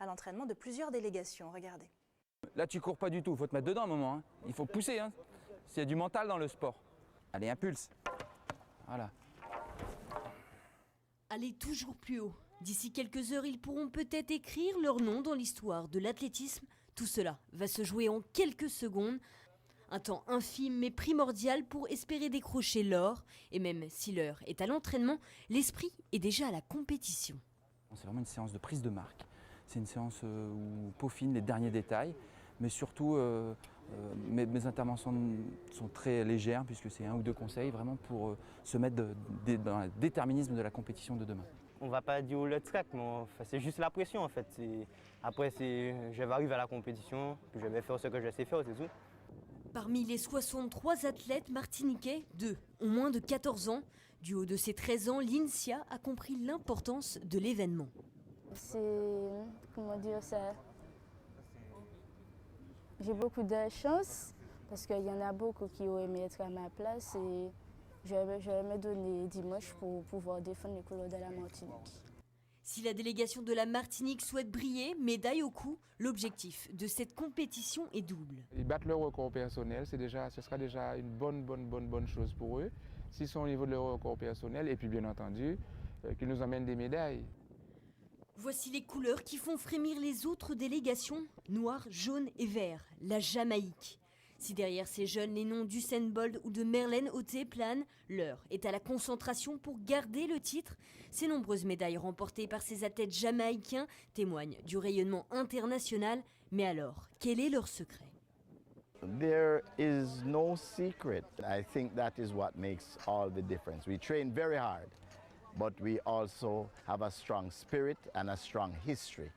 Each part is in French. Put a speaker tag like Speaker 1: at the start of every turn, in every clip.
Speaker 1: à l'entraînement de plusieurs délégations. Regardez.
Speaker 2: Là, tu cours pas du tout, il faut te mettre dedans un moment. Hein. Il faut pousser. Hein. Il y a du mental dans le sport. Allez, impulse. Voilà.
Speaker 3: Allez toujours plus haut. D'ici quelques heures, ils pourront peut-être écrire leur nom dans l'histoire de l'athlétisme. Tout cela va se jouer en quelques secondes. Un temps infime mais primordial pour espérer décrocher l'or. Et même si l'heure est à l'entraînement, l'esprit est déjà à la compétition.
Speaker 2: C'est vraiment une séance de prise de marque. C'est une séance où on peaufine les derniers détails. Mais surtout, mes interventions sont très légères puisque c'est 1 ou 2 conseils vraiment pour se mettre dans le déterminisme de la compétition de demain.
Speaker 4: On ne va pas dire le track, mais c'est juste la pression en fait. Après, je vais arriver à la compétition, je vais faire ce que je sais faire, c'est tout.
Speaker 3: Parmi les 63 athlètes martiniquais, 2 ont moins de 14 ans. Du haut de ses 13 ans, l'INSIA a compris l'importance de l'événement.
Speaker 5: C'est, comment dire ça, j'ai beaucoup de chance parce qu'il y en a beaucoup qui ont aimé être à ma place et je vais me donner dimanche pour pouvoir défendre les couleurs de la Martinique.
Speaker 3: Si la délégation de la Martinique souhaite briller, médaille au cou, l'objectif de cette compétition est double.
Speaker 6: Ils battent leur record personnel, ce sera déjà une bonne chose pour eux. S'ils sont au niveau de leur record personnel et puis bien entendu, qu'ils nous amènent des médailles.
Speaker 3: Voici les couleurs qui font frémir les autres délégations, noir, jaune et vert, la Jamaïque. Si derrière ces jeunes, les noms d'Usain Bolt ou de Merlène Ottey planent, l'heure est à la concentration pour garder le titre. Ces nombreuses médailles remportées par ces athlètes jamaïcains témoignent du rayonnement international. Mais alors, quel est leur secret ?
Speaker 7: There is no secret. I think that is what makes all the difference. We train very hard, but we also have a strong spirit and a strong history.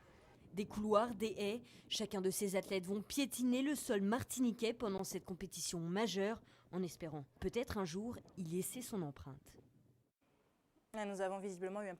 Speaker 3: Des couloirs, des haies, chacun de ces athlètes vont piétiner le sol martiniquais pendant cette compétition majeure, en espérant peut-être un jour y laisser son empreinte.
Speaker 1: Là, nous avons visiblement eu un petit